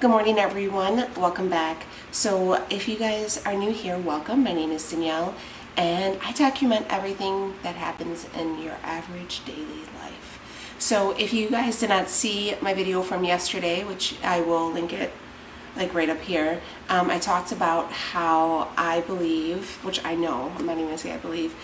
Good morning, everyone. Welcome back. So if you guys are new here, welcome. My name is Danielle, and I document everything that happens in your average daily life. So if you guys did not see my video from yesterday, which I will link it like right up here, I talked about how I believe, which I know, I'm not even gonna say I believe,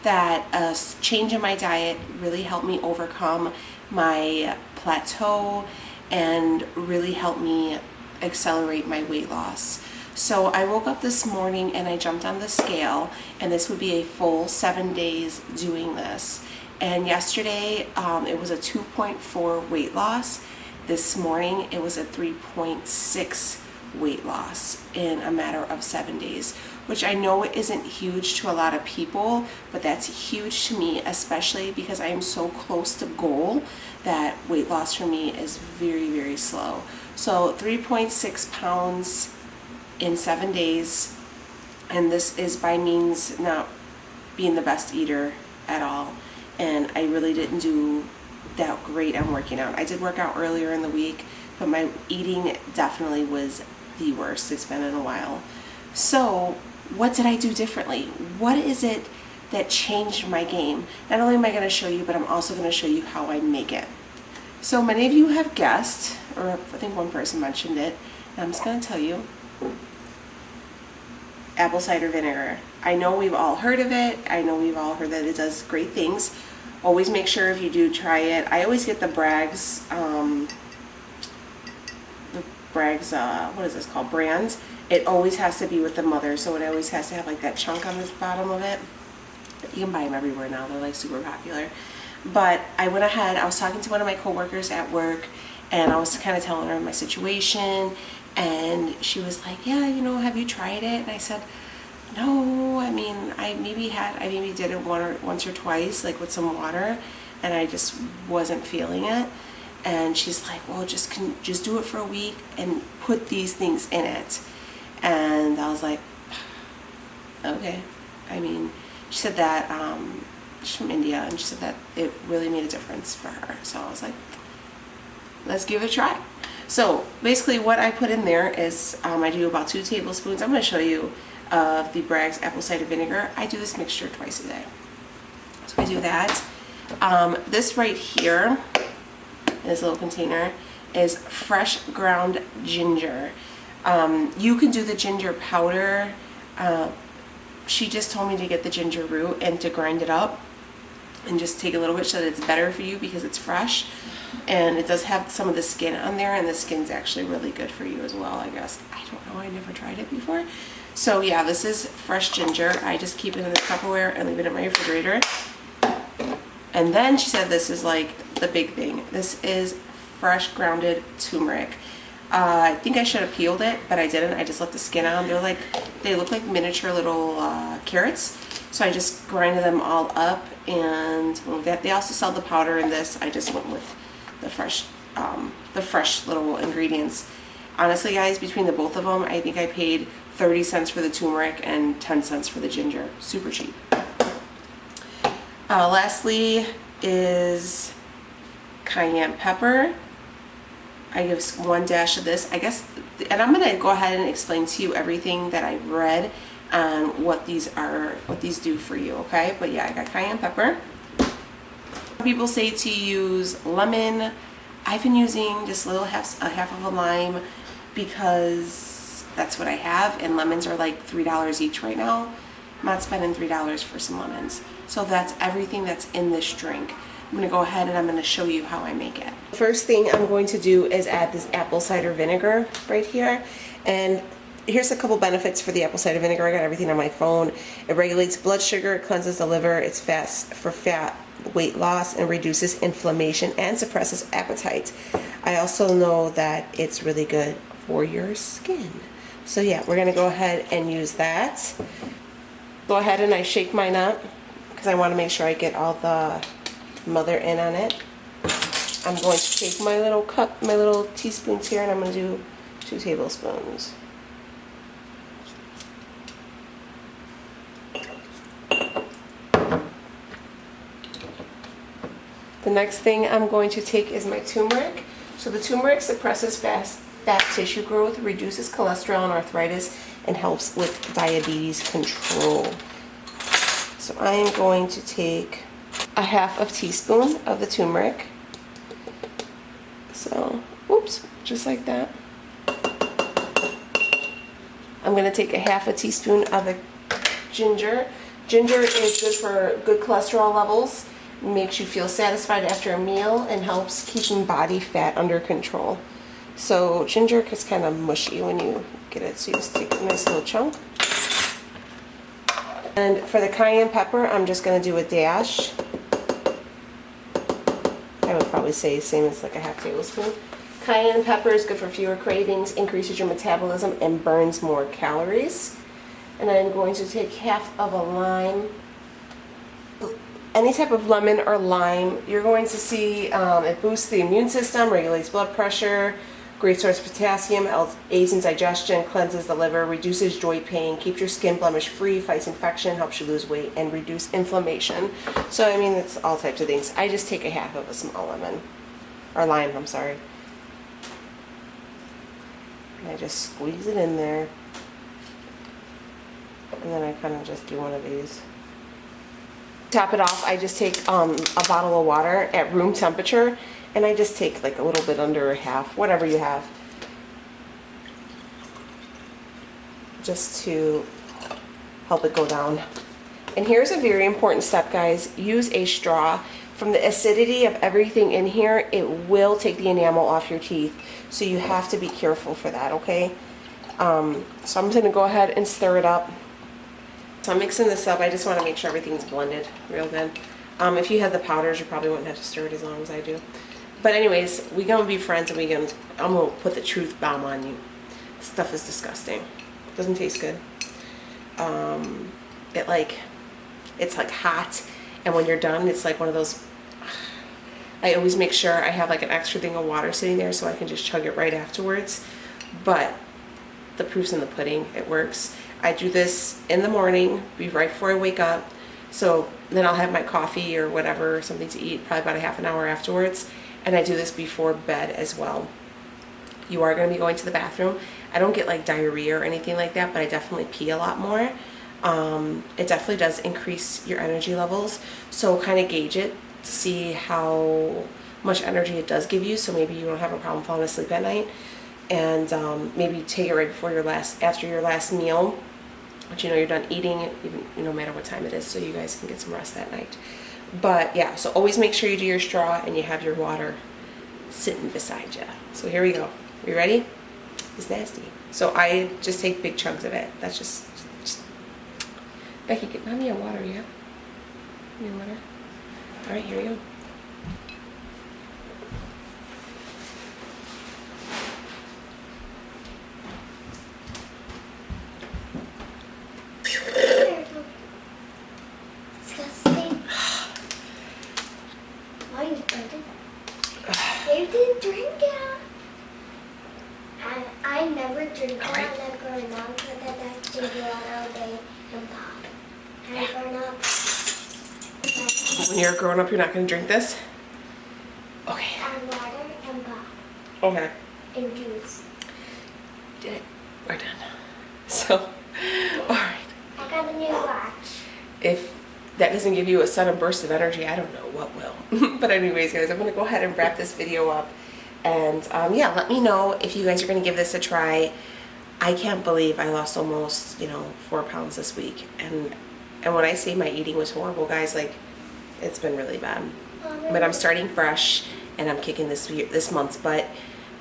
that a change in my diet really helped me overcome my plateau and really helped me accelerate my weight loss. So I woke up this morning and I jumped on the scale, and this would be a full 7 days doing this. And yesterday it was a 2.4 weight loss. This morning it was a 3.6 weight loss in a matter of 7 days, which I know isn't huge to a lot of people, but that's huge to me, especially because I am so close to goal that weight loss for me is very, very slow. So 3.6 pounds in 7 days, and this is by means not being the best eater at all, and I really didn't do that great on working out. I did work out earlier in the week, but my eating definitely was the worst it's been in a while. So what did I do differently? What is it that changed my game? Not only am I going to show you, but I'm also going to show you how I make it. So many of you have guessed, or I think one person mentioned it, and I'm just going to tell you, apple cider vinegar. I know we've all heard of it. I know we've all heard that it does great things. Always make sure if you do try it. I always get the Bragg's, what is this called, brands. It always has to be with the mother, so it always has to have like that chunk on the bottom of it. You can buy them everywhere now, they're like super popular. But I went ahead, I was talking to one of my coworkers at work, and I was kind of telling her my situation, and she was like, yeah, you know, have you tried it? And I said, no, I mean, I maybe did it once or twice, like with some water, and I just wasn't feeling it. And she's like, well, just do it for a week and put these things in it. And I was like, okay. I mean, she said that she's from India, and she said that it really made a difference for her. So I was like, let's give it a try. So basically what I put in there is I do about 2 tablespoons. I'm going to show you of the Bragg's apple cider vinegar. I do this mixture twice a day. So I do that. This right here, this little container, is fresh ground ginger. You can do the ginger powder. She just told me to get the ginger root and to grind it up and just take a little bit so that it's better for you because it's fresh, and it does have some of the skin on there, and the skin's actually really good for you as well, I guess. I don't know, I never tried it before. So yeah, this is fresh ginger. I just keep it in the Tupperware and leave it in my refrigerator. And then she said this is like the big thing. This is fresh grounded turmeric. I think I should have peeled it, but I didn't. I just left the skin on. They look like miniature little carrots. So I just grinded them all up, and they also sell the powder in this. I just went with the fresh little ingredients. Honestly, guys, between the both of them, I think I paid 30 cents for the turmeric and 10 cents for the ginger. Super cheap. Lastly is cayenne pepper. I give 1 dash of this, I guess, and I'm gonna go ahead and explain to you everything that I read on what these do for you, okay? But yeah, I got cayenne pepper. People say to use lemon. I've been using just a half of a lime because that's what I have, and lemons are like $3 each right now. I'm not spending $3 for some lemons. So that's everything that's in this drink. I'm going to go ahead and I'm going to show you how I make it. First thing I'm going to do is add this apple cider vinegar right here. And here's a couple benefits for the apple cider vinegar. I got everything on my phone. It regulates blood sugar, it cleanses the liver, it's fast for fat weight loss, and reduces inflammation and suppresses appetite. I also know that it's really good for your skin. So yeah, we're going to go ahead and use that. Go ahead and I shake mine up because I want to make sure I get all the mother in on it. I'm going to take my little cup, my little teaspoons here, and I'm going to do 2 tablespoons. The next thing I'm going to take is my turmeric. So the turmeric suppresses fast fat tissue growth, reduces cholesterol and arthritis, and helps with diabetes control. So I am going to take a half of teaspoon of the turmeric. So, whoops, just like that. I'm going to take a half a teaspoon of the ginger. Ginger is good for good cholesterol levels, makes you feel satisfied after a meal, and helps keeping body fat under control. So ginger is kind of mushy when you get it, so you just take a nice little chunk. And for the cayenne pepper, I'm just going to do a dash. I would probably say same as like a half tablespoon. Cayenne pepper is good for fewer cravings, increases your metabolism, and burns more calories. And I'm going to take half of a lime. Any type of lemon or lime, you're going to see it boosts the immune system, regulates blood pressure, great source of potassium, aids in digestion, cleanses the liver, reduces joint pain, keeps your skin blemish free, fights infection, helps you lose weight, and reduce inflammation. So I mean, it's all types of things. I just take a half of a small lemon, or lime, I'm sorry. And I just squeeze it in there. And then I kind of just do one of these. Top it off, I just take a bottle of water at room temperature, and I just take like a little bit under half, whatever you have, just to help it go down. And here's a very important step, guys. Use a straw. From the acidity of everything in here, it will take the enamel off your teeth, so you have to be careful for that, okay? So I'm just gonna go ahead and stir it up. So I'm mixing this up. I just want to make sure everything's blended real good. If you had the powders, you probably wouldn't have to stir it as long as I do. But anyways, we're gonna be friends, and I'm gonna put the truth bomb on you. This stuff is disgusting. Doesn't taste good. It's like hot, and when you're done, it's like one of those. I always make sure I have like an extra thing of water sitting there so I can just chug it right afterwards. But the proof's in the pudding. It works. I do this in the morning, right before I wake up. So then I'll have my coffee or whatever, something to eat, probably about a half an hour afterwards. And I do this before bed as well. You are going to be going to the bathroom. I don't get like diarrhea or anything like that, but I definitely pee a lot more. It definitely does increase your energy levels. So kind of gauge it to see how much energy it does give you. So maybe you don't have a problem falling asleep at night. And maybe take it right before after your last meal. But you know you're done eating, even no matter what time it is, so you guys can get some rest that night. But yeah, so always make sure you do your straw and you have your water sitting beside you. So here we go. You ready? It's nasty. So I just take big chunks of it. That's just Becky, get me your water, yeah? Your water. All right, here we go. You didn't drink it. I never drink that. Right. I'm growing up, but that's ginger all day and pop. And I'm growing up. When you're growing up, you're not going to drink this? Okay. And water and pop. Okay. And juice. Did it. We're done. So, alright. I got a new watch. If that doesn't give you a sudden burst of energy, I don't know what will. But anyways, guys, I'm going to go ahead and wrap this video up. And yeah, let me know if you guys are going to give this a try. I can't believe I lost almost, 4 pounds this week. And when I say my eating was horrible, guys, like, it's been really bad. But I'm starting fresh, and I'm kicking this month's butt.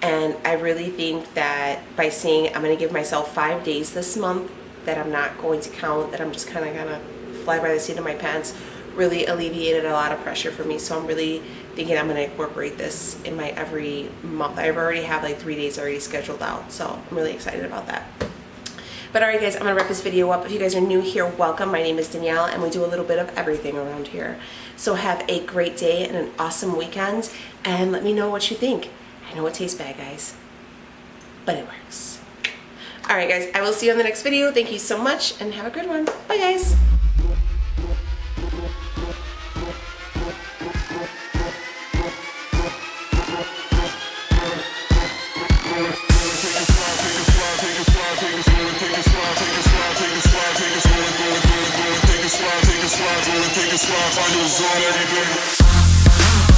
And I really think that by saying I'm going to give myself 5 days this month that I'm not going to count, that I'm just kind of going to fly by the seat of my pants, really alleviated a lot of pressure for me. So I'm really thinking I'm going to incorporate this in my every month. I already have like 3 days already scheduled out, so I'm really excited about that. But alright guys, I'm going to wrap this video up. If you guys are new here, welcome. My name is Danielle, and we do a little bit of everything around here. So have a great day and an awesome weekend, and let me know what you think. I know it tastes bad, guys, but it works. Alright guys, I will see you on the next video. Thank you so much, and have a good one. Bye guys. take a spot, find your zone every day.